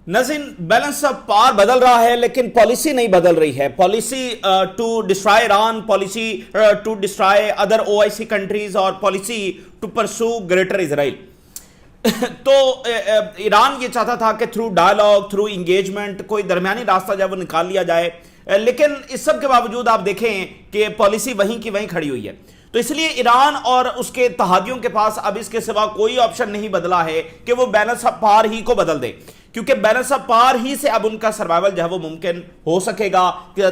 ناظرین، balance of power بدل رہا ہے لیکن پالیسی نہیں بدل رہی ہے. Policy to destroy Iran, policy to destroy other OIC countries, اور policy to pursue greater Israel. تو ایران یہ چاہتا تھا کہ تھرو ڈائلاگ، تھرو انگیجمنٹ کوئی درمیانی راستہ جب وہ نکال لیا جائے، لیکن اس سب کے باوجود آپ دیکھیں کہ پالیسی وہیں کی وہیں کھڑی ہوئی ہے. تو اس لیے ایران اور اس کے اتحادیوں کے پاس اب اس کے سوا کوئی آپشن نہیں بدلا ہے کہ وہ بیلنس آف پاور ہی کو بدل دے، کیونکہ بیلنس آف پاور ہی سے اب ان کا سروائیول جو ہے وہ ممکن ہو سکے گا.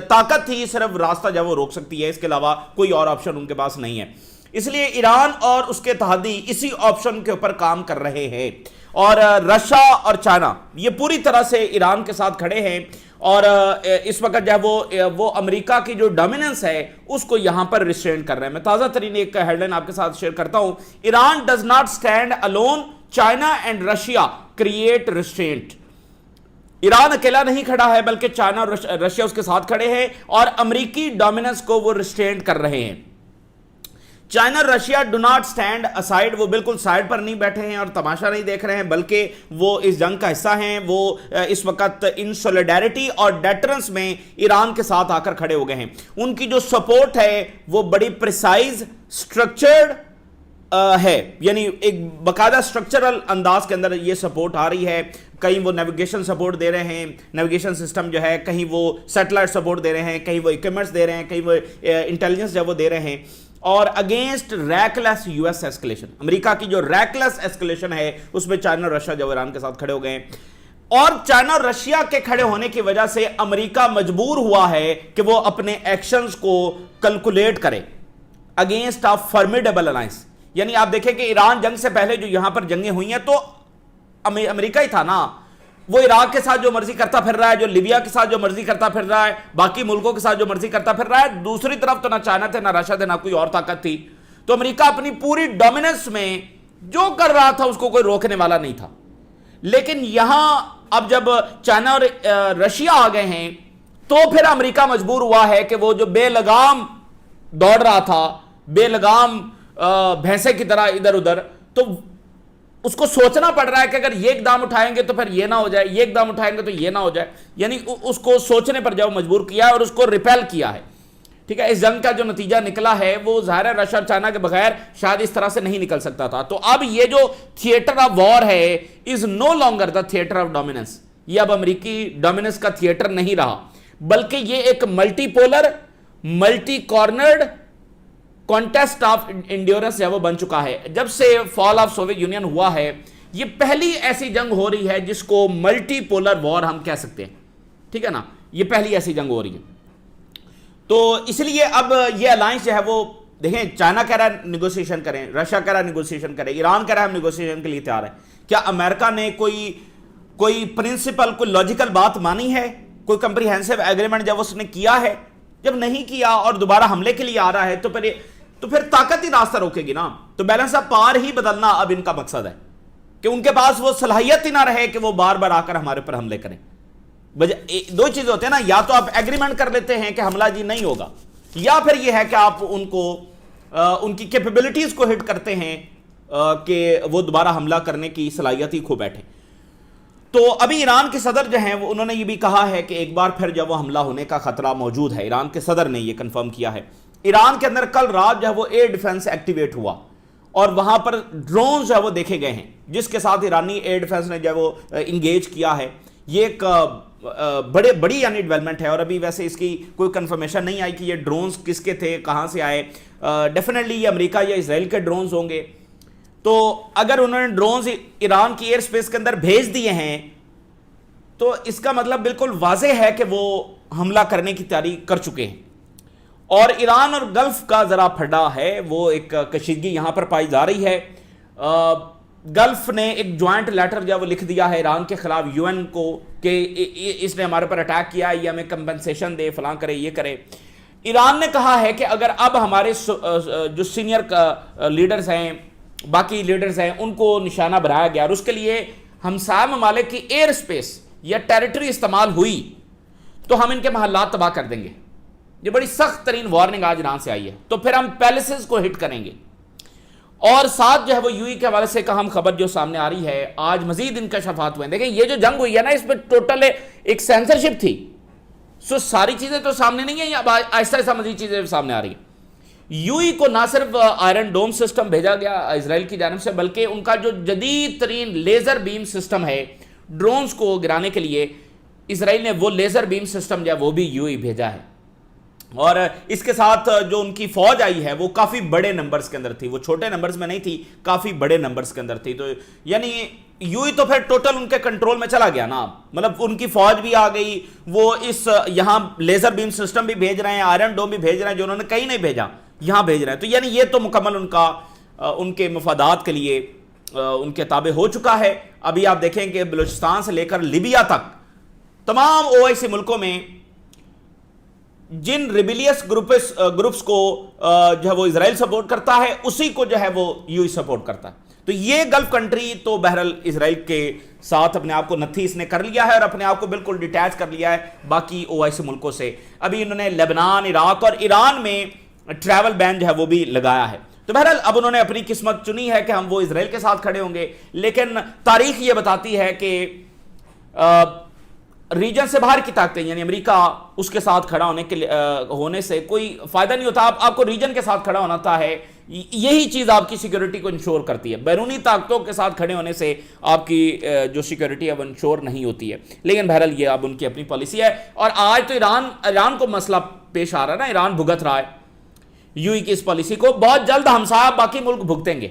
طاقت ہی صرف راستہ جو ہے وہ روک سکتی ہے، اس کے علاوہ کوئی اور آپشن ان کے پاس نہیں ہے. اس لیے ایران اور اس کے اتحادی اسی آپشن کے اوپر کام کر رہے ہیں، اور رشیا اور چائنا یہ پوری طرح سے ایران کے ساتھ کھڑے ہیں. اور اس وقت جو ہے وہ امریکہ کی جو ڈومیننس ہے اس کو یہاں پر ریسٹرین کر رہے ہیں. میں تازہ ترین ایک ہیڈ لائن آپ کے ساتھ شیئر کرتا ہوں. Iran does not stand alone, China and Russia create restraint. Iran اکیلا نہیں کھڑا ہے بلکہ چائنا اور رشیا اس کے ساتھ کھڑے ہیں اور امریکی ڈومیننس کو وہ ریسٹرینٹ کر رہے ہیں. چائنا اور Russia do not stand aside, وہ بالکل سائڈ پر نہیں بیٹھے ہیں اور تماشا نہیں دیکھ رہے ہیں، بلکہ وہ اس جنگ کا حصہ ہیں. وہ اس وقت ان سولیڈیرٹی اور ڈیٹرنس میں ایران کے ساتھ آ کر کھڑے ہو گئے ہیں. ان کی جو سپورٹ ہے وہ بڑی پریسائز، سٹرکچرڈ ہے، یعنی ایک باقاعدہ سٹرکچرل انداز کے اندر یہ سپورٹ آ رہی ہے. کہیں وہ نیویگیشن سپورٹ دے رہے ہیں، نیویگیشن سسٹم جو ہے، کہیں وہ سیٹلائٹ سپورٹ دے رہے ہیں، کہیں وہ اکوپمنٹس دے رہے ہیں، کہیں وہ انٹیلیجنس جو وہ دے رہے ہیں. اور اگینسٹ ریکلیس US ایسکلیشن، امریکہ کی جو ریکلیس ایسکلیشن ہے اس میں چائنا اور رشیا جو ایران کے ساتھ کھڑے ہو گئے ہیں. اور چائنا اور رشیا کے کھڑے ہونے کی وجہ سے امریکہ مجبور ہوا ہے کہ وہ اپنے ایکشنز کو کیلکولیٹ کرے اگینسٹ آ فرمیڈیبل الائنس. یعنی آپ دیکھیں کہ ایران جنگ سے پہلے جو یہاں پر جنگیں ہوئی ہیں تو امریکہ ہی تھا نا، وہ عراق کے ساتھ جو مرضی کرتا پھر رہا ہے، جو لیبیا کے ساتھ جو مرضی کرتا پھر رہا ہے، باقی ملکوں کے ساتھ جو مرضی کرتا پھر رہا ہے. دوسری طرف تو نہ چائنا تھے، نہ رشیا تھے، نہ کوئی اور طاقت تھی. تو امریکہ اپنی پوری ڈومیننس میں جو کر رہا تھا اس کو کوئی روکنے والا نہیں تھا. لیکن یہاں اب جب چائنا اور رشیا آ گئے ہیں تو پھر امریکہ مجبور ہوا ہے کہ وہ جو بے لگام دوڑ رہا تھا، بے لگام بھینسے کی طرح ادھر ادھر، تو اس کو سوچنا پڑ رہا ہے کہ اگر یہ اقدام اٹھائیں گے تو پھر یہ نہ ہو جائے، یہ اقدام اٹھائیں گے تو یہ نہ ہو جائے. یعنی اس کو سوچنے پر جب مجبور کیا ہے اور اس کو ریپیل کیا ہے. ٹھیک ہے، اس جنگ کا جو نتیجہ نکلا ہے وہ ظاہر ہے رشیا اور چائنا کے بغیر شاید اس طرح سے نہیں نکل سکتا تھا. تو اب یہ جو تھیٹر آف وار ہے is no longer the theatre of dominance. یہ اب امریکی ڈومیننس کا تھیٹر نہیں رہا، بلکہ یہ ایک multi polar, multi cornered contest of endurance وہ بن چکا ہے. جب سے فال آف سوویت یونین ہوا ہے یہ پہلی ایسی جنگ ہو رہی ہے جس کو ملٹی پولر وار ہم کہہ سکتے ہیں. ٹھیک ہے نا، یہ پہلی ایسی جنگ ہو رہی ہے. تو اس لیے اب یہ الائنس جو ہے وہ دیکھیں، چائنا کہہ رہا ہے نیگوسیشن کریں، رشیا کہہ رہا ہے نیگوسیشن کریں، ایران کہہ رہا ہے ہم نیگوسیشن کے لیے تیار ہیں. کیا امریکہ نے کوئی پرنسپل، کوئی لاجیکل بات مانی ہے؟ کوئی کمپریہنسو ایگریمنٹ جب اس نے کیا ہے؟ جب نہیں کیا اور دوبارہ حملے کے لیے آ رہا ہے تو پھر طاقت ہی راستہ روکے گی نا. تو بیلنس آف پاور ہی بدلنا اب ان کا مقصد ہے کہ ان کے پاس وہ صلاحیت ہی نہ رہے کہ وہ بار بار آ کر ہمارے پر حملے کریں. دو چیزیں ہوتے ہیں نا، یا تو آپ ایگریمنٹ کر لیتے ہیں کہ حملہ جی نہیں ہوگا، یا پھر یہ ہے کہ آپ ان کی کیپیبلٹیز کو ہٹ کرتے ہیں کہ وہ دوبارہ حملہ کرنے کی صلاحیت ہی کھو بیٹھے. تو ابھی ایران کے صدر جو ہیں انہوں نے یہ بھی کہا ہے کہ ایک بار پھر جب وہ حملہ ہونے کا خطرہ موجود ہے، ایران کے صدر نے یہ کنفرم کیا ہے. ایران کے اندر کل رات جو ہے وہ ایئر ڈیفنس ایکٹیویٹ ہوا اور وہاں پر ڈرونز جو ہے وہ دیکھے گئے ہیں جس کے ساتھ ایرانی ایئر ڈیفنس نے جو ہے وہ انگیج کیا ہے. یہ ایک بڑی یعنی ڈیولپمنٹ ہے، اور ابھی ویسے اس کی کوئی کنفرمیشن نہیں آئی کہ یہ ڈرونز کس کے تھے، کہاں سے آئے. ڈیفینیٹلی یہ امریکہ یا اسرائیل کے ڈرونز ہوں گے. تو اگر انہوں نے ڈرونز ایران کی ایئر سپیس کے اندر بھیج دیے ہیں تو اس کا مطلب بالکل واضح ہے کہ وہ حملہ کرنے کی تیاری کر چکے ہیں. اور ایران اور گلف کا ذرا پھڈا ہے، وہ ایک کشیدگی یہاں پر پائی جا رہی ہے. گلف نے ایک جوائنٹ لیٹر جو وہ لکھ دیا ہے ایران کے خلاف UN کو کہ اس نے ہمارے پر اٹیک کیا، یہ ہمیں کمپنسیشن دے، فلاں کرے، یہ کرے. ایران نے کہا ہے کہ اگر اب ہمارے جو سینئر لیڈرز ہیں، باقی لیڈرز ہیں، ان کو نشانہ بنایا گیا اور اس کے لیے ہمسایہ ممالک کی ایئر سپیس یا ٹیریٹری استعمال ہوئی تو ہم ان کے محلات تباہ کر دیں گے. یہ بڑی سخت ترین وارننگ آج ایران سے آئی ہے. تو پھر ہم پیلسز کو ہٹ کریں گے. اور ساتھ جو ہے وہ یو کے حوالے سے اہم خبر جو سامنے آ رہی ہے، آج مزید انکشافات ہوئے ہیں. دیکھیں یہ جو جنگ ہوئی ہے نا، اس میں ٹوٹل ایک سینسرشپ تھی. ساری چیزیں تو سامنے نہیں ہیں، اب آہستہ آہستہ مزید چیزیں سامنے آ رہی ہیں. یو کو نہ صرف آئرن ڈوم سسٹم بھیجا گیا اسرائیل کی جانب سے، بلکہ ان کا جو جدید ترین لیزر بیم سسٹم ہے ڈرونز کو گرانے کے لیے، اسرائیل نے وہ لیزر بیم سسٹم جو ہے وہ بھی یو بھیجا ہے. اور اس کے ساتھ جو ان کی فوج آئی ہے وہ کافی بڑے نمبرز کے اندر تھی، وہ چھوٹے نمبرز میں نہیں تھی، کافی بڑے نمبرز کے اندر تھی. تو یعنی یو تو پھر ٹوٹل ان کے کنٹرول میں چلا گیا نا، مطلب ان کی فوج بھی آ گئی، وہ اس یہاں لیزر بیم سسٹم بھی بھیج رہے ہیں، آئرن ڈوم بھی بھیج رہے ہیں، جو انہوں نے کہیں نہیں بھیجا یہاں بھیج رہے ہیں. تو یعنی یہ تو مکمل ان کے مفادات کے لیے ان کے تابع ہو چکا ہے. ابھی آپ دیکھیں کہ بلوچستان سے لے کر لیبیا تک تمام OIC ملکوں میں جن ریبیلیس گروپس کو جو ہے وہ اسرائیل سپورٹ کرتا ہے، اسی کو جو ہے وہ یو سپورٹ کرتا ہے. تو یہ گلف کنٹری تو بہرحال اسرائیل کے ساتھ اپنے آپ کو نتھی اس نے کر لیا ہے اور اپنے آپ کو بالکل ڈیٹیچ کر لیا ہے باقی OIC ملکوں سے. ابھی انہوں نے لبنان، عراق اور ایران میں ٹریول بین جو ہے وہ بھی لگایا ہے. تو بہرحال اب انہوں نے اپنی قسمت چنی ہے کہ ہم وہ اسرائیل کے ساتھ کھڑے ہوں گے، لیکن تاریخ یہ بتاتی ہے کہ ریجن سے باہر کی طاقتیں یعنی امریکہ، اس کے ساتھ کھڑا ہونے سے کوئی فائدہ نہیں ہوتا. آپ کو ریجن کے ساتھ کھڑا ہونا ہوتا ہے، یہی چیز آپ کی سیکیورٹی کو انشور کرتی ہے. بیرونی طاقتوں کے ساتھ کھڑے ہونے سے آپ کی جو سیکیورٹی ہے وہ انشور نہیں ہوتی ہے. لیکن بہرحال یہ اب ان کی اپنی پالیسی ہے. اور آج تو ایران کو مسئلہ پیش آ رہا ہے نا، ایران بھگت رہا ہے یو کی اس پالیسی کو. بہت جلد ہمسایہ باقی ملک بھگتیں گے.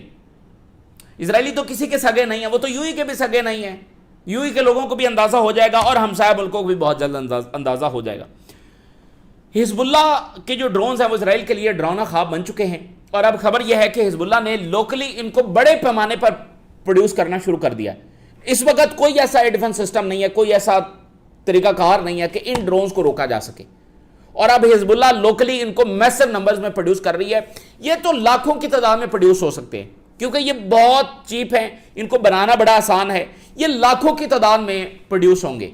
اسرائیلی تو کسی کے سگے نہیں ہیں، وہ تو یو کے بھی سگے نہیں ہیں. یو کے لوگوں کو بھی اندازہ ہو جائے گا اور ہمسایہ ملکوں کو بھی بہت جلد اندازہ ہو جائے گا. حزب اللہ کے جو ڈرونز ہیں وہ اسرائیل کے لیے ڈراؤنا خواب بن چکے ہیں. اور اب خبر یہ ہے کہ حزب اللہ نے لوکلی ان کو بڑے پیمانے پر پروڈیوس کرنا شروع کر دیا. اس وقت کوئی ایسا ایئر ڈیفنس سسٹم نہیں ہے، کوئی ایسا طریقہ کار نہیں ہے کہ ان ڈرونز کو روکا جا سکے. اور اب حزب اللہ لوکلی ان کو میسر نمبرز میں پروڈیوس کر رہی ہے. یہ تو لاکھوں کی تعداد میں پروڈیوس ہو سکتے ہیں کیونکہ یہ بہت چیپ ہیں، ان کو بنانا بڑا آسان ہے. یہ لاکھوں کی تعداد میں پروڈیوس ہوں گے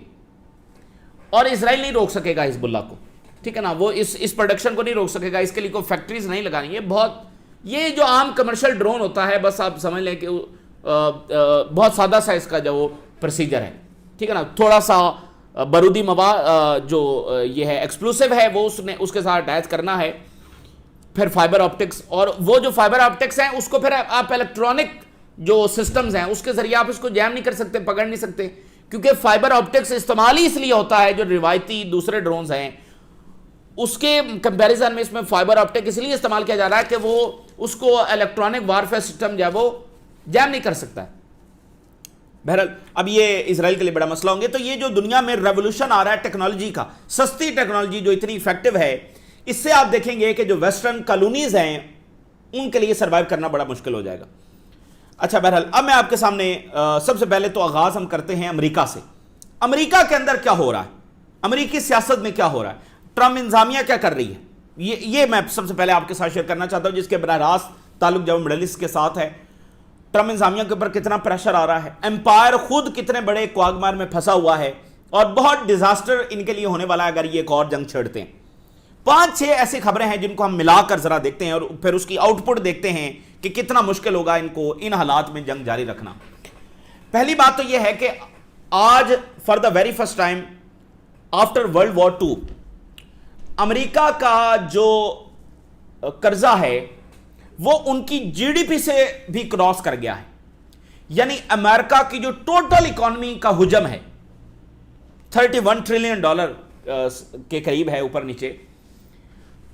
اور اسرائیل نہیں روک سکے گا حزب اللہ کو، ٹھیک ہے نا. وہ اس پروڈکشن کو نہیں روک سکے گا، اس کے لیے کوئی فیکٹریز نہیں لگانی. یہ جو عام کمرشل ڈرون ہوتا ہے، بس آپ سمجھ لیں کہ بہت سادہ سا اس کا جو وہ پروسیجر ہے، ٹھیک ہے نا. تھوڑا سا بارودی مواد جو یہ ہے ایکسپلوسیو ہے وہ اس کے ساتھ اٹیچ کرنا ہے، پھر فائبر آپٹکس، اور وہ جو فائبر آپٹکس ہیں اس کو پھر آپ الیکٹرانک جو سسٹمز ہیں اس کے ذریعے آپ اس کو جیم نہیں کر سکتے، پکڑ نہیں سکتے. کیونکہ فائبر آپٹکس استعمال ہی اس لیے ہوتا ہے، جو روایتی دوسرے ڈرونز ہیں اس کے کمپیریزن میں اس میں فائبر آپٹک اس لیے استعمال کیا جا رہا ہے کہ وہ اس کو الیکٹرانک وارفیئر سسٹم جو ہے وہ جیم نہیں کر سکتا ہے. بہرحال اب یہ اسرائیل کے لیے بڑا مسئلہ ہوں گے. تو یہ جو دنیا میں ریولوشن آ رہا ہے ٹیکنالوجی کا، سستی ٹیکنالوجی جو اتنی افیکٹو ہے، اس سے آپ دیکھیں گے کہ جو ویسٹرن کالونیز ہیں ان کے لیے سروائیو کرنا بڑا مشکل ہو جائے گا. اچھا بہرحال اب میں آپ کے سامنے سب سے پہلے تو آغاز ہم کرتے ہیں امریکہ سے. امریکہ کے اندر کیا ہو رہا ہے، امریکی سیاست میں کیا ہو رہا ہے، ٹرمپ انتظامیہ کیا کر رہی ہے، یہ میں سب سے پہلے آپ کے ساتھ شیئر کرنا چاہتا ہوں، جس کے براہ راست تعلق جو مڈل ایسٹ کے ساتھ ہے. ٹرمپ انتظامیہ کے اوپر کتنا پریشر آ رہا ہے، امپائر خود کتنے بڑے کوگمار میں پھنسا ہوا ہے، اور بہت ڈیزاسٹر ان کے لیے ہونے والا ہے اگر یہ ایک اور جنگ چھیڑتے ہیں. 5-6 ایسی خبریں ہیں جن کو ہم ملا کر ذرا دیکھتے ہیں اور پھر اس کی آؤٹ پٹ دیکھتے ہیں کہ کتنا مشکل ہوگا ان کو ان حالات میں جنگ جاری رکھنا. پہلی بات تو یہ ہے کہ آج for the very first time after world war 2 امریکہ کا جو قرضہ ہے وہ ان کی جی ڈی پی سے بھی کراس کر گیا ہے. یعنی امریکہ کی جو ٹوٹل اکانومی کا حجم ہے $31 ٹریلین کے قریب ہے، اوپر نیچے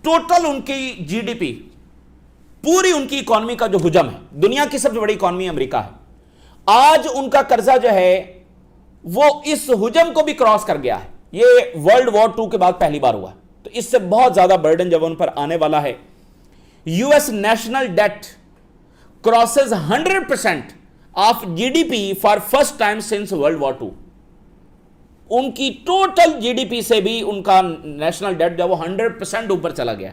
ٹوٹل ان کی جی ڈی پی، پوری ان کی اکانومی کا جو حجم ہے، دنیا کی سب سے بڑی اکانومی امریکہ ہے. آج ان کا قرضہ جو ہے وہ اس حجم کو بھی کراس کر گیا ہے. یہ ورلڈ وار 2 کے بعد پہلی بار ہوا ہے. تو اس سے بہت زیادہ برڈن جب ان پر آنے والا ہے. U S national date crosses 100% of G D P for first time since world war 2. ان کی ٹوٹل جی ڈی پی سے بھی ان کا نیشنل ڈیٹ جو وہ 100% اوپر چلا گیا.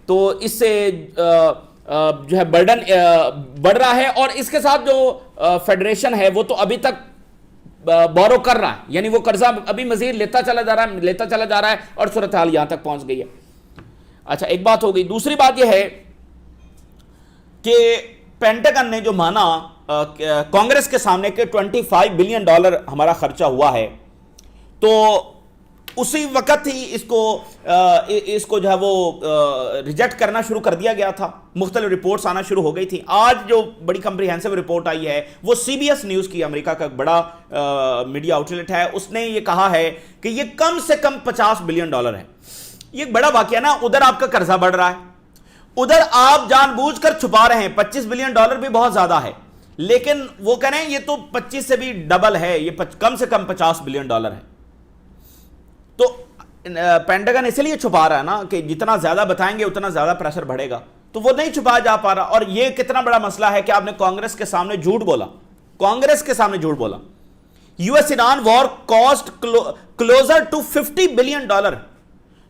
تو اس سے جو ہے برڈن بڑھ رہا ہے. اور اس کے ساتھ جو فیڈریشن ہے وہ تو ابھی تک بورو کر رہا ہے، یعنی وہ قرضہ ابھی مزید لیتا چلا جا رہا ہے اور صورتحال یہاں تک پہنچ گئی ہے. اچھا ایک بات ہو گئی. دوسری بات یہ ہے کہ پینٹاگن نے جو مانا کانگریس کے سامنے کہ $25 بلین ہمارا خرچہ ہوا ہے، تو اسی وقت ہی اس کو جو ہے وہ ریجیکٹ کرنا شروع کر دیا گیا تھا. مختلف رپورٹس آنا شروع ہو گئی تھی. آج جو بڑی کمپریہنسو رپورٹ آئی ہے وہ سی بی ایس نیوز کی، امریکہ کا بڑا میڈیا آؤٹ لیٹ ہے، اس نے یہ کہا ہے کہ یہ کم سے کم $50 بلین ہے. یہ ایک بڑا واقعہ نا. ادھر آپ کا قرضہ بڑھ رہا ہے، ادھر آپ جان بوجھ کر چھپا رہے ہیں. $25 بلین بھی بہت زیادہ ہے، لیکن وہ کہہ رہے ہیں یہ تو 25 سے بھی ڈبل ہے، یہ کم سے کم $50 بلین ہے. تو پینٹاگن اس لیے چھپا رہا ہے نا کہ جتنا زیادہ بتائیں گے اتنا زیادہ پریشر بڑھے گا، تو وہ نہیں چھپا جا پا رہا. اور یہ کتنا بڑا مسئلہ ہے کہ آپ نے کانگریس کے سامنے جھوٹ بولا، کانگریس کے سامنے جھوٹ بولا. U S Iran war cost closer to $50 billion,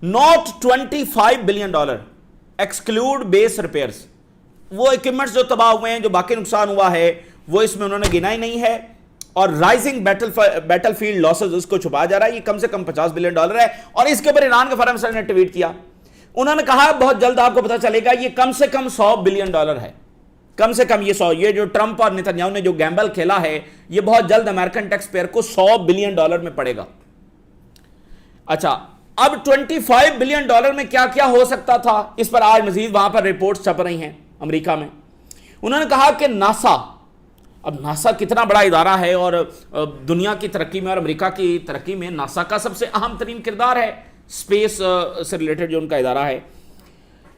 not $25 billion, exclude base repairs. وہ اکوپمنٹس جو تباہ ہوئے ہیں، جو باقی نقصان ہوا ہے، وہ اس میں انہوں نے گنا ہی نہیں ہے. اور رائزنگ بیٹل فیلڈ لاسز اس کو چھپایا جا رہا ہے. یہ کم سے کم $50 بلین ہے. اور اس کے اوپر ایران کے فارم منسٹر نے ٹویٹ کیا، انہوں نے کہا بہت جلد آپ کو پتا چلے گا یہ کم سے کم $100 بلین ہے. کم سے کم یہ جو ٹرمپ اور نیتنیاہو نے جو گیمبل کھیلا ہے، یہ بہت جلد امریکن ٹیکس پیئر کو $100 بلین میں پڑے گا. اچھا، اب $25 بلین میں کیا کیا ہو سکتا تھا، اس پر آج مزید وہاں پر رپورٹس چھپ رہی ہیں امریکہ میں. انہوں نے کہا کہ ناسا، اب ناسا کتنا بڑا ادارہ ہے اور دنیا کی ترقی میں اور امریکہ کی ترقی میں ناسا کا سب سے اہم ترین کردار ہے، اسپیس سے ریلیٹڈ جو ان کا ادارہ ہے.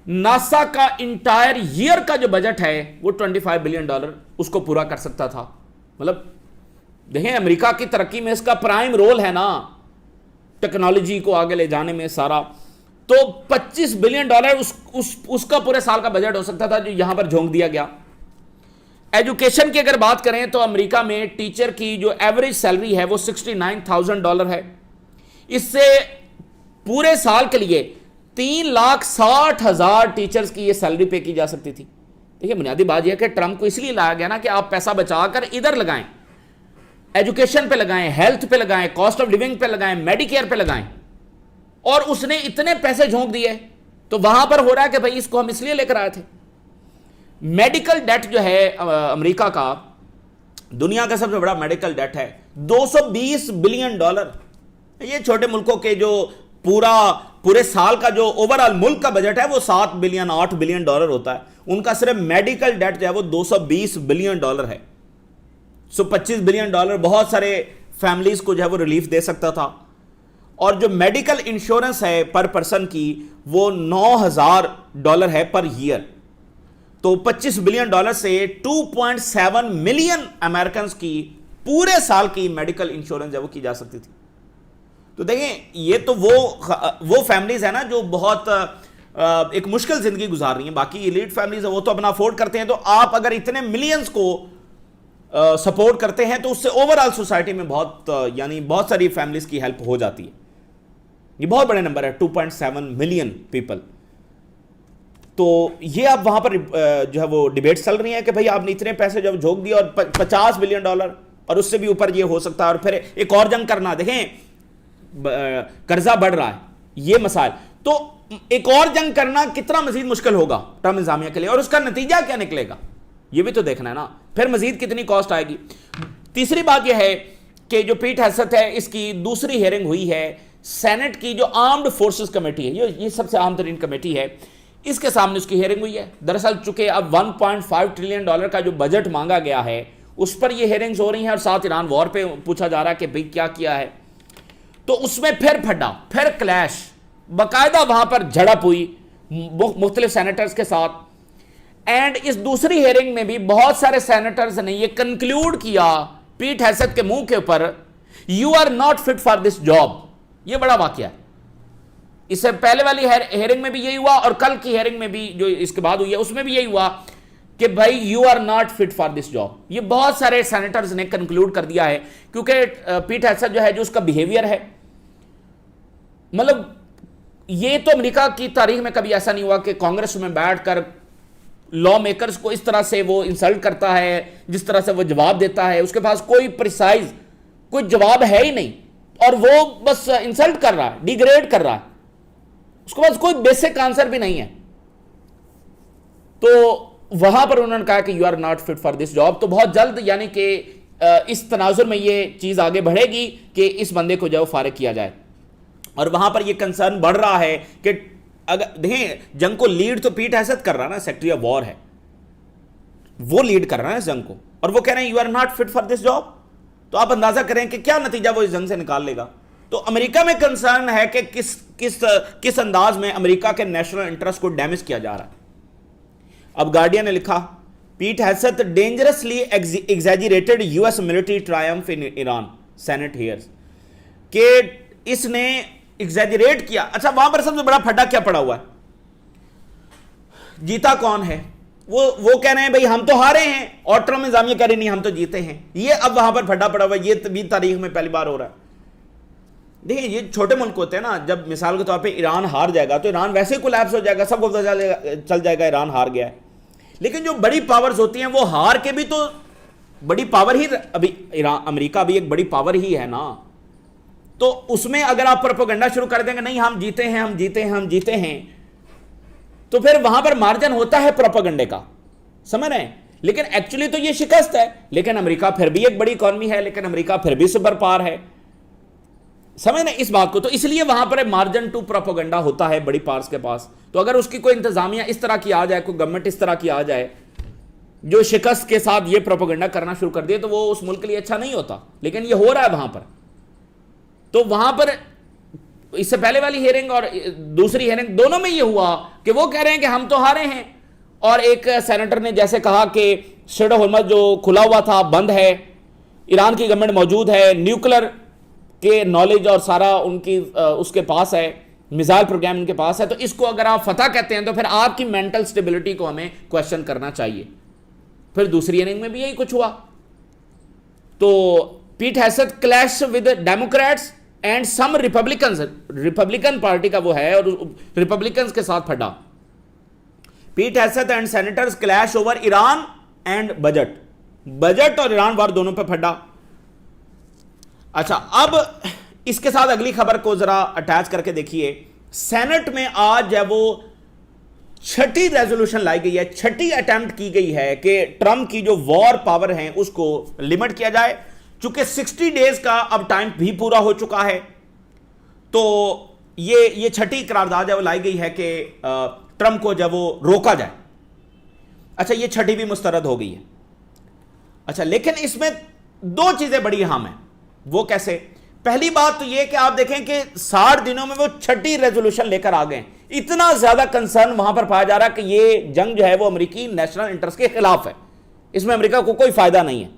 ناسا کا انٹائر ایئر کا جو بجٹ ہے وہ $25 بلین اس کو پورا کر سکتا تھا. مطلب دیکھیں امریکہ کی ترقی میں اس کا پرائم رول ہے نا، ٹیکنالوجی کو آگے لے جانے میں سارا. تو $25 بلین اس کا پورے سال کا بجٹ ہو سکتا تھا جو یہاں پر جھونک دیا گیا. ایجوکیشن کی اگر بات کریں تو امریکہ میں ٹیچر کی جو ایوریج سیلری ہے وہ $69,000 ہے. اس سے پورے سال کے لیے 3,60,000 ٹیچرز کی یہ سیلری پے کی جا سکتی تھی. دیکھیں بنیادی بات یہ ہے کہ ٹرمپ کو اس لیے لایا گیا نا کہ آپ پیسہ بچا کر ادھر لگائیں، ایجوکیشن پہ لگائیں، ہیلتھ پہ لگائیں، کاسٹ آف لیونگ پہ لگائیں، میڈیکیئر پہ لگائیں. اور اس نے اتنے پیسے جھونک دیے تو وہاں پر ہو رہا ہے کہ بھائی اس کو ہم اس لیے لے کر آئے تھے. میڈیکل ڈیٹ جو ہے امریکہ کا، دنیا کا سب سے بڑا میڈیکل ڈیٹ ہے $220 بلین. یہ چھوٹے ملکوں کے جو پورے سال کا جو اوورال ملک کا بجٹ ہے وہ $7 بلین 8 بلین ہوتا ہے، ان کا صرف میڈیکل ڈیٹ جو ہے وہ $220 بلین ہے. 25 بلین بہت سارے فیملیز کو جو ہے وہ ریلیف دے سکتا تھا. اور جو میڈیکل انشورنس ہے پر پرسن کی وہ $9,000 ہے پر ایئر. تو $25 بلین سے 2.7 ملین امریکنز کی پورے سال کی میڈیکل انشورنس جو وہ کی جا سکتی تھی. تو دیکھیں یہ تو وہ فیملیز ہیں نا جو بہت ایک مشکل زندگی گزار رہی ہیں. باقی ایلیٹ فیملیز ہیں وہ تو اپنا افورڈ کرتے ہیں. تو آپ اگر اتنے ملینز کو سپورٹ کرتے ہیں تو اس سے اوورآل سوسائٹی میں بہت ساری فیملیز کی ہیلپ ہو جاتی ہے. یہ بہت بڑے نمبر ہے 2.7 ملین پیپل. تو یہ اب وہاں پر جو ہے وہ ڈیبیٹ چل رہی ہیں کہ بھئی آپ نے اتنے پیسے جب جھونک دیے اور $50 بلین اور اس سے بھی اوپر یہ ہو سکتا ہے اور پھر ایک اور جنگ کرنا. دیکھیں قرضہ بڑھ رہا ہے، یہ مسائل. تو ایک اور جنگ کرنا کتنا مزید مشکل ہوگا ٹرمپ انتظامیہ کے لیے، اور اس کا نتیجہ کیا نکلے گا یہ بھی تو دیکھنا ہے نا. پھر مزید کتنی کاسٹ آئے گی. تیسری بات یہ ہے کہ جو پیٹ ہیگسیت ہے اس کی دوسری ہیئرنگ ہوئی ہے سینٹ کی جو آرمڈ فورسز کمیٹی ہے، یہ سب سے اہم ترین کمیٹی ہے، اس کے سامنے اس کی ہیئرنگ ہوئی ہے. دراصل چونکہ اب $1.5 ٹریلین کا جو بجٹ مانگا گیا ہے اس پر یہ ہیئرنگز ہو رہی ہیں اور ساتھ ایران وار پہ پوچھا جا رہا ہے کہ بھئی کیا کیا ہے. تو اس میں پھر پھڈا، پھر کلیش، باقاعدہ وہاں پر جھڑپ ہوئی مختلف سینیٹرز کے ساتھ. اینڈ اس دوسری ہیئرنگ میں بھی بہت سارے سینیٹرز نے یہ کنکلیوڈ کیا پیٹ ہیگسیت کے منہ کے اوپر، you are not fit for this job. یہ بڑا واقعہ ہے. اس سے پہلے والی ہیئرنگ میں بھی یہی ہوا اور کل کی ہیئرنگ میں بھی جو اس کے بعد ہوئی ہے اس میں بھی یہی ہوا کہ بھائی you are not fit for this job. یہ بہت سارے سینیٹرز نے کنکلوڈ کر دیا ہے کیونکہ پیٹ ہیگسیت جو ہے جو اس کا بیہیویئر ہے، مطلب یہ تو امریکہ کی تاریخ میں کبھی ایسا نہیں ہوا کہ کانگریس میں بیٹھ کر لا میکرز کو اس طرح سے وہ انسلٹ کرتا ہے، جس طرح سے وہ جواب دیتا ہے. اس کے پاس کوئی پریسائز کوئی جواب ہے ہی نہیں اور وہ بس انسلٹ کر رہا ہے، ڈیگریڈ کر رہا ہے، اس کے پاس کوئی بیسک آنسر بھی نہیں ہے. تو وہاں پر انہوں نے کہا کہ you are not fit for this job. تو بہت جلد یعنی کہ اس تناظر میں یہ چیز آگے بڑھے گی کہ اس بندے کو جو فارغ کیا جائے. اور وہاں پر یہ کنسرن بڑھ رہا ہے کہ اگر دیکھیں جنگ کو لیڈ تو پیٹ ہیسٹ کر رہا نا, سیکٹری آف وار ہے, وہ لیڈ کر رہا ہے اس جنگ کو, اور وہ کہہ رہے ہیں you are not fit for this job. تو آپ اندازہ کریں کہ کیا نتیجہ وہ اس جنگ سے نکال لے گا. تو امریکہ میں کنسرن ہے کہ کس انداز میں امریکہ کے نیشنل انٹرسٹ کو ڈیمیج کیا جا رہا ہے. اب گارڈین نے لکھا Pete Hegseth dangerously exaggerated U S military triumph in Iran Senate hearings, کہ اس نے ایگزیجریٹ کیا. اچھا وہاں پر سب سے بڑا پھڈا کیا پڑا ہوا ہے, جیتا کون ہے؟ وہ کہہ رہے ہیں بھئی ہم تو ہارے ہیں, اور ٹرمپ انتظامیہ کہہ رہی نہیں ہم تو جیتے ہیں. یہ اب وہاں پر پھڈا پڑا ہوا ہے, یہ بھی تاریخ میں پہلی بار ہو رہا ہے. دیکھیں یہ چھوٹے ملک ہوتے ہیں نا, جب مثال کے طور پہ ایران ہار جائے گا تو ایران ویسے ہی کولیپس ہو جائے گا, سب کو چل جائے گا ایران ہار گیا ہے. لیکن جو بڑی پاورز ہوتی ہیں وہ ہار کے بھی تو بڑی پاور ہی, ابھی امریکہ بھی ایک بڑی پاور ہی ہے نا, تو اس میں اگر آپ پروپیگنڈا شروع کر دیں گے نہیں ہم جیتے ہیں ہم جیتے ہیں ہم جیتے ہیں, تو پھر وہاں پر مارجن ہوتا ہے پروپیگنڈے کا, سمجھ رہے ہیں. لیکن ایکچولی تو یہ شکست ہے, لیکن امریکہ پھر بھی ایک بڑی اکانومی ہے, لیکن امریکہ پھر بھی سپر پاور ہے, سمجھ رہے ہیں اس بات کو. تو اس لیے وہاں پر مارجن ٹو پروپیگنڈا ہوتا ہے بڑی پاورز کے پاس. تو اگر اس کی کوئی انتظامیہ اس طرح کی آ جائے, کوئی گورنمنٹ اس طرح کی آ جائے جو شکست کے ساتھ یہ پروپیگنڈا کرنا شروع کر دے, تو وہ اس ملک کے لیے اچھا نہیں ہوتا. لیکن یہ ہو رہا ہے وہاں پر. تو وہاں پر اس سے پہلے والی ہیئرنگ اور دوسری ہیئرنگ دونوں میں یہ ہوا کہ وہ کہہ رہے ہیں کہ ہم تو ہارے ہیں, اور ایک سینیٹر نے جیسے کہا کہ اسٹریٹ آف ہارمز جو کھلا ہوا تھا بند ہے, ایران کی گورنمنٹ موجود ہے, نیوکلر کے نالج اور سارا ان کی اس کے پاس ہے, میزائل پروگرام ان کے پاس ہے, تو اس کو اگر آپ فتح کہتے ہیں تو پھر آپ کی مینٹل سٹیبلٹی کو ہمیں کویشچن کرنا چاہیے. پھر دوسری اننگ میں بھی یہی کچھ ہوا. تو Pete Hegseth clash with Democrats and some Republicans, Republican party کا وہ ہے, اور ریپبلکنز کے ساتھ پھڈا. Pete Hegseth and senators clash over Iran and budget اور ایران وار دونوں پہ پھڈا. اچھا اب اس کے ساتھ اگلی خبر کو ذرا اٹیچ کر کے دیکھیے. سینٹ میں آج ہے وہ چھٹی ریزولوشن لائی گئی ہے, چھٹی اٹیمپٹ کی گئی ہے کہ ٹرمپ کی جو وار پاور ہیں اس کو لمٹ کیا جائے. چونکہ 60 ڈیز کا اب ٹائم بھی پورا ہو چکا ہے, تو یہ چھٹی قرارداد ہے وہ لائی گئی ہے کہ ٹرمپ کو جب وہ روکا جائے. اچھا یہ چھٹی بھی مسترد ہو گئی ہے. اچھا لیکن اس میں دو چیزیں بڑی اہم ہیں. وہ کیسے؟ پہلی بات تو یہ کہ آپ دیکھیں کہ 60 دنوں میں وہ چھٹی ریزولوشن لے کر آ گئے. اتنا زیادہ کنسرن وہاں پر پایا جا رہا ہے کہ یہ جنگ جو ہے وہ امریکی نیشنل انٹرسٹ کے خلاف ہے, اس میں امریکہ کو کوئی فائدہ نہیں ہے.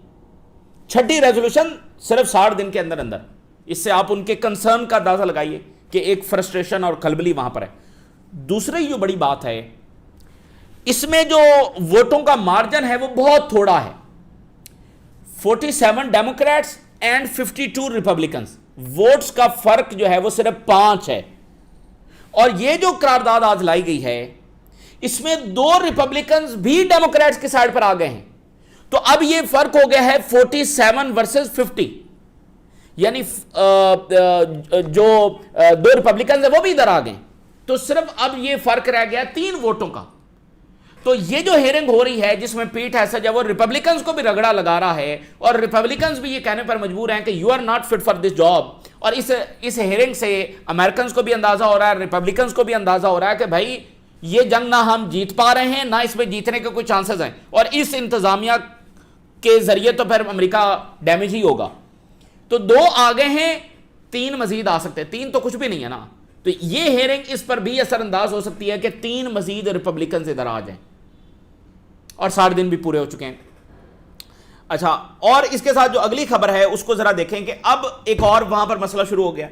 چھٹی ریزولوشن صرف 60 دن کے اندر اندر. اس سے آپ ان کے کنسرن کا اندازہ لگائیے کہ ایک فرسٹریشن اور کھلبلی وہاں پر ہے. دوسری جو بڑی بات ہے, اس میں جو ووٹوں کا مارجن ہے وہ بہت تھوڑا ہے. 47 ڈیموکریٹس اینڈ 52 ریپبلکنز, ووٹس کا فرق جو ہے وہ صرف 5 ہے. اور یہ جو قرارداد آج لائی گئی ہے اس میں 2 ریپبلکنز بھی ڈیموکریٹس کی سائڈ پر آ گئے ہیں. تو اب یہ فرق ہو گیا ہے 47 ورسز 50, یعنی جو 2 ریپبلکنز ہیں وہ بھی ادھر آ گئے. تو صرف اب یہ فرق رہ گیا 3 ووٹوں کا. تو یہ جو ہیئرنگ ہو رہی ہے جس میں پیٹ ہیسٹ ہے وہ ریپبلکنز کو بھی رگڑا لگا رہا ہے, اور ریپبلکنز بھی یہ کہنے پر مجبور ہیں کہ you are not fit for this job. اور اس ہیئرنگ سے امریکنز کو بھی اندازہ ہو رہا ہے, ریپبلکنز کو بھی اندازہ ہو رہا ہے کہ بھائی یہ جنگ نہ ہم جیت پا رہے ہیں, نہ اس میں جیتنے کے کوئی چانسز ہیں, اور اس انتظامیہ کے ذریعے تو پھر امریکہ ڈیمیج ہی ہوگا. تو 2 آگے ہیں, 3 مزید آ سکتے ہیں. 3 تو کچھ بھی نہیں ہے نا. تو یہ ہیئرنگ اس پر بھی اثر انداز ہو سکتی ہے کہ 3 مزید ریپبلکنز ادھر آ جائیں, اور 60 دن بھی پورے ہو چکے ہیں. اچھا اور اس کے ساتھ جو اگلی خبر ہے اس کو ذرا دیکھیں کہ اب ایک اور وہاں پر مسئلہ شروع ہو گیا.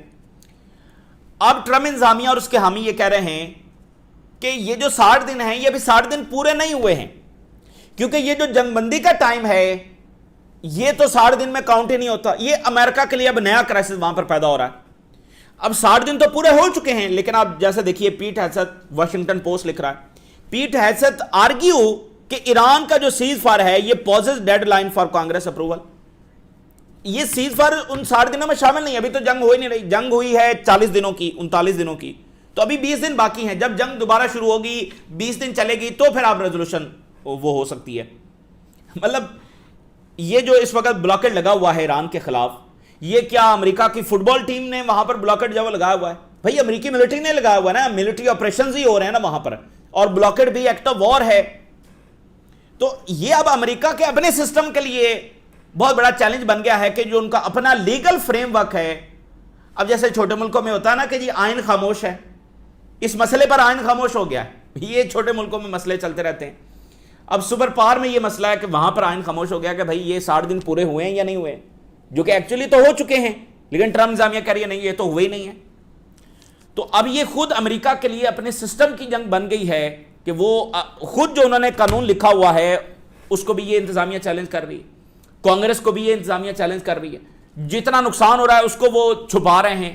اب ٹرمپ انتظامیہ اور اس کے حامی یہ کہہ رہے ہیں کہ یہ جو 60 دن ہیں یہ ابھی 60 دن پورے نہیں ہوئے ہیں, کیونکہ یہ جو جنگ بندی کا ٹائم ہے یہ تو 60 دن میں کاؤنٹ ہی نہیں ہوتا. یہ امریکہ کے لیے اب نیا کرائسس وہاں پر پیدا ہو رہا ہے. اب 60 دن تو پورے ہو چکے ہیں, لیکن آپ جیسے دیکھیے پیٹ ہیسٹ واشنگٹن پوسٹ لکھ رہا ہے, پیٹ ہیسٹ آرگیو کہ ایران کا جو سیز فائر ہے یہ poses deadline for Congress approval. یہ سیز فائر ان 60 دنوں میں شامل نہیں, ابھی تو جنگ ہو ہی نہیں رہی. جنگ ہوئی ہے 40 دنوں کی, 39 دنوں کی, تو ابھی 20 دن باقی ہیں. جب جنگ دوبارہ شروع ہوگی 20 دن چلے گی تو پھر آپ ریزولوشن وہ ہو سکتی ہے. مطلب یہ جو اس وقت بلاکٹ لگا ہوا ہے ایران کے خلاف, یہ کیا امریکہ کی فٹ بال ٹیم نے وہاں پر بلاکٹ جو لگایا ہوا ہے؟ بھائی امریکی ملٹری نے لگایا ہوا ہے نا, ملٹری آپریشنز ہی ہو رہے ہیں نا وہاں پر, اور بلاکٹ بھی ایکٹ آف وار ہے. تو یہ اب امریکہ کے اپنے سسٹم کے لیے بہت بڑا چیلنج بن گیا ہے کہ جو ان کا اپنا لیگل فریم ورک ہے. اب جیسے چھوٹے ملکوں میں ہوتا ہے نا کہ جی آئین خاموش ہے, اس مسئلے پر آئین خاموش ہو گیا ہے. یہ چھوٹے ملکوں میں مسئلے چلتے رہتے ہیں. اب سپر پاور میں یہ مسئلہ ہے کہ وہاں پر آئین خاموش ہو گیا کہ بھائی یہ 60 دن پورے ہوئے ہیں یا نہیں ہوئے, جو کہ ایکچولی تو ہو چکے ہیں, لیکن ٹرمپ انتظامیہ کہہ رہی ہے نہیں یہ تو ہوئے ہی نہیں ہے. تو اب یہ خود امریکہ کے لیے اپنے سسٹم کی جنگ بن گئی ہے کہ وہ خود جو انہوں نے قانون لکھا ہوا ہے اس کو بھی یہ انتظامیہ چیلنج کر رہی ہے, کانگریس کو بھی یہ انتظامیہ چیلنج کر رہی ہے. جتنا نقصان ہو رہا ہے اس کو وہ چھپا رہے ہیں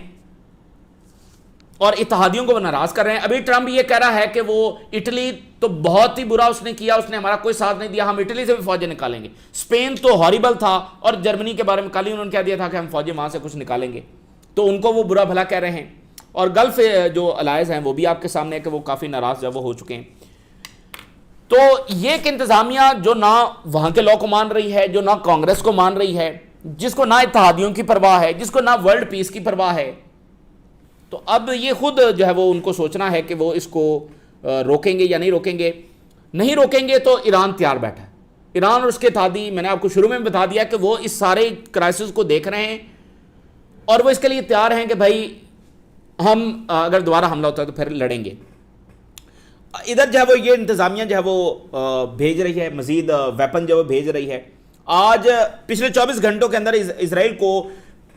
اور اتحادیوں کو وہ ناراض کر رہے ہیں. ابھی ٹرمپ یہ کہہ رہا ہے کہ وہ اٹلی تو بہت ہی برا اس نے کیا, اس نے ہمارا کوئی ساتھ نہیں دیا, ہم اٹلی سے بھی فوجیں نکالیں گے. اسپین تو ہاریبل تھا, اور جرمنی کے بارے میں کل ہی انہوں نے کہہ دیا تھا کہ ہم فوجیں وہاں سے کچھ نکالیں گے. تو ان کو وہ برا بھلا کہہ رہے ہیں. اور گلف جو الائز ہیں وہ بھی آپ کے سامنے ہے کہ وہ کافی ناراض جب وہ ہو چکے ہیں. تو یہ ایک انتظامیہ جو نہ وہاں کے لاء کو مان رہی ہے, جو نہ کانگریس کو مان رہی ہے, جس کو نہ اتحادیوں کی پرواہ ہے, جس کو نہ ورلڈ پیس کی پرواہ ہے. تو اب یہ خود جو ہے وہ ان کو سوچنا ہے کہ وہ اس کو روکیں گے یا نہیں روکیں گے. نہیں روکیں گے تو ایران تیار بیٹھا ہے. ایران اور اس کے اتحادی, میں نے آپ کو شروع میں بتا دیا کہ وہ اس سارے کرائسس کو دیکھ رہے ہیں اور وہ اس کے لیے تیار ہیں کہ بھائی ہم اگر دوبارہ حملہ ہوتا ہے تو پھر لڑیں گے. ادھر جو ہے وہ یہ انتظامیہ جو ہے وہ بھیج رہی ہے, مزید ویپن جو ہے وہ بھیج رہی ہے. آج پچھلے 24 گھنٹوں کے اندر اسرائیل کو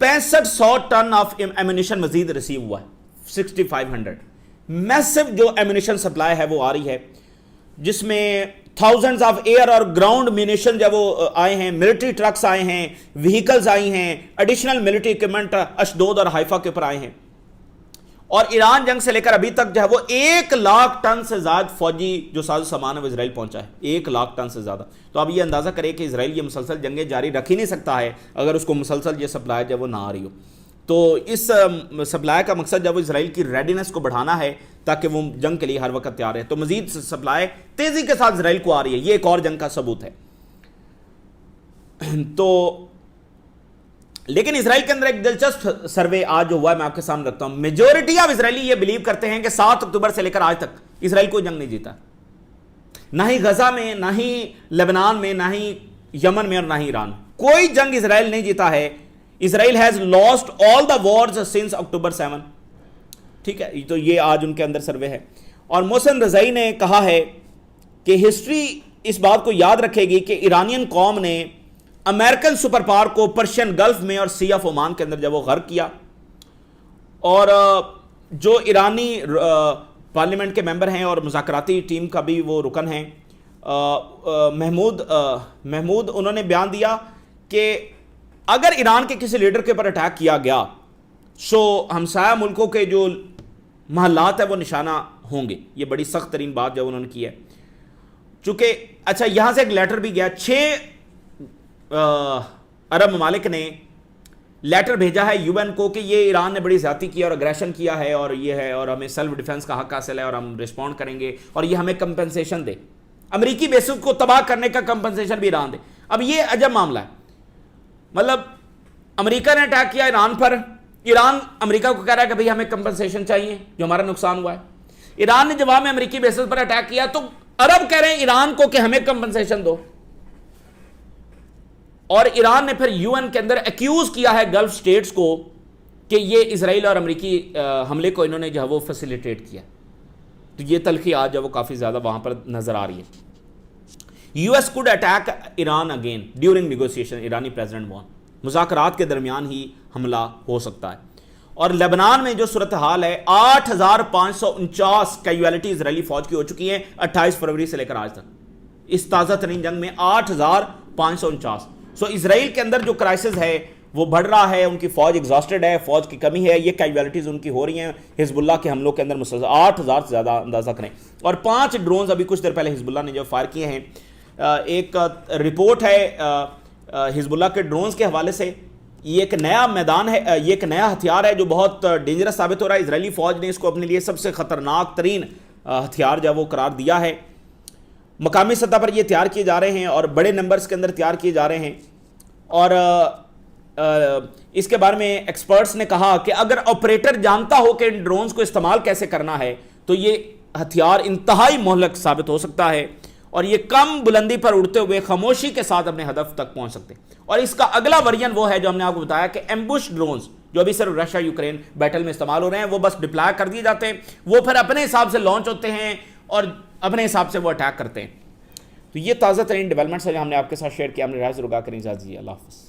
6500 ٹن آف ایمونیشن مزید ریسیو ہوا ہے. 6500 میسو جو ایمونیشن سپلائی ہے وہ آ رہی ہے, جس میں تھاؤزنڈز آف ایئر اور گراؤنڈ مینیشن جو وہ آئے ہیں, ملٹری ٹرکس آئے ہیں, وہیکلز آئی ہیں, ایڈیشنل ملٹری اکوپمنٹ اشدود اور حیفا کے اوپر آئے ہیں. اور ایران جنگ سے لے کر ابھی تک جو ہے وہ 1,00,000 ٹن سے زیادہ فوجی جو ساز و سامان ہے وہ اسرائیل پہنچا ہے. 1,00,000 ٹن سے زیادہ. تو اب یہ اندازہ کرے کہ اسرائیل یہ مسلسل جنگیں جاری رکھ ہی نہیں سکتا ہے اگر اس کو مسلسل یہ سپلائی جو ہے وہ نہ آ رہی ہو. تو اس سپلائی کا مقصد جب وہ اسرائیل کی ریڈینس کو بڑھانا ہے تاکہ وہ جنگ کے لیے ہر وقت تیار ہے. تو مزید سپلائی تیزی کے ساتھ اسرائیل کو آ رہی ہے, یہ ایک اور جنگ کا ثبوت ہے. تو لیکن اسرائیل کے اندر ایک دلچسپ سروے آج جو ہوا ہے میں آپ کے سامنے رکھتا ہوں. میجورٹی آف اسرائیلی یہ بلیو کرتے ہیں کہ 7 اکتوبر سے لے کر آج تک اسرائیل کوئی جنگ نہیں جیتا, نہ ہی غزہ میں, نہ ہی لبنان میں, نہ ہی یمن میں, اور نہ ہی ایران. کوئی جنگ اسرائیل نہیں جیتا ہے. Israel has lost all the wars since October 7. ٹھیک ہے, تو یہ آج ان کے اندر سروے ہے. اور محسن رضائی نے کہا ہے کہ ہسٹری اس بات کو یاد رکھے گی کہ ایرانین قوم نے امریکن سپر پاور کو پرشین گلف میں اور سی آف عمان کے اندر جب وہ غرق کیا. اور جو ایرانی پارلیمنٹ کے ممبر ہیں اور مذاکراتی ٹیم کا بھی وہ رکن ہیں, محمود, انہوں نے بیان دیا کہ اگر ایران کے کسی لیڈر کے اوپر اٹیک کیا گیا سو ہمسایہ ملکوں کے جو محلات ہیں وہ نشانہ ہوں گے. یہ بڑی سخت ترین بات جو انہوں نے کی ہے. چونکہ اچھا یہاں سے ایک لیٹر بھی گیا, 6 عرب ممالک نے لیٹر بھیجا ہے یو این کو کہ یہ ایران نے بڑی زیادتی کی اور اگریشن کیا ہے اور یہ ہے, اور ہمیں سیلف ڈیفنس کا حق حاصل ہے اور ہم رسپونڈ کریں گے, اور یہ ہمیں کمپنسیشن دے, امریکی بیسز کو تباہ کرنے کا کمپنسیشن بھی ایران دے. اب یہ عجب معاملہ ہے. مطلب امریکہ نے اٹیک کیا ایران پر, ایران امریکہ کو کہہ رہا ہے کہ بھئی ہمیں کمپنسیشن چاہیے جو ہمارا نقصان ہوا ہے. ایران نے جواب میں امریکی بیسز پر اٹیک کیا تو عرب کہہ رہے ہیں ایران کو کہ ہمیں کمپنسیشن دو. اور ایران نے پھر یو این کے اندر ایکیوز کیا ہے گلف سٹیٹس کو کہ یہ اسرائیل اور امریکی حملے کو انہوں نے جو ہے وہ فیسیلیٹیٹ کیا. تو یہ تلخی آج جو وہ کافی زیادہ وہاں پر نظر آ رہی ہے. U S could attack Iran again during negotiation, ایرانی پریزیڈنٹ وان, مذاکرات کے درمیان ہی حملہ ہو سکتا ہے. اور لبنان میں جو صورتحال ہے 8,549 کیجویلٹی اسرائیلی فوج کی ہو چکی ہیں 28 فروری سے لے کر آج تک. اس تازہ ترین جنگ میں 8,549. سو اسرائیل کے اندر جو کرائسس ہے وہ بڑھ رہا ہے, ان کی فوج ایگزاسٹڈ ہے, فوج کی کمی ہے, یہ کیجویلٹیز ان کی ہو رہی ہیں حزب اللہ کے حملوں کے اندر مسلسل 8,000 سے زیادہ اندازہ کریں. اور 5 ڈرونز ابھی کچھ دیر پہلے حزب اللہ نے جو فائر کیے ہیں. ایک رپورٹ ہے حزب اللہ کے ڈرونز کے حوالے سے, یہ ایک نیا میدان ہے, یہ ایک نیا ہتھیار ہے جو بہت ڈینجرس ثابت ہو رہا ہے. اسرائیلی فوج نے اس کو اپنے لیے سب سے خطرناک ترین ہتھیار جو وہ قرار دیا ہے. مقامی سطح پر یہ تیار کیے جا رہے ہیں اور بڑے نمبرز کے اندر تیار کیے جا رہے ہیں. اور اس کے بارے میں ایکسپرٹس نے کہا کہ اگر آپریٹر جانتا ہو کہ ان ڈرونز کو استعمال کیسے کرنا ہے تو یہ ہتھیار انتہائی مہلک ثابت ہو سکتا ہے اور یہ کم بلندی پر اڑتے ہوئے خاموشی کے ساتھ اپنے ہدف تک پہنچ سکتے ہیں. اور اس کا اگلا ورژن وہ ہے جو ہم نے آپ کو بتایا کہ ایمبوش ڈرونز جو ابھی صرف رشیا یوکرین بیٹل میں استعمال ہو رہے ہیں، وہ بس ڈپلائے کر دیے جاتے ہیں، وہ پھر اپنے حساب سے لانچ ہوتے ہیں اور اپنے حساب سے وہ اٹیک کرتے ہیں. تو یہ تازہ ترین ڈیولپمنٹس ہے جو ہم نے آپ کے ساتھ شیئر کیا. ہم نے رائے ضرور کریں. اجازت دیجیے. اللہ حافظ.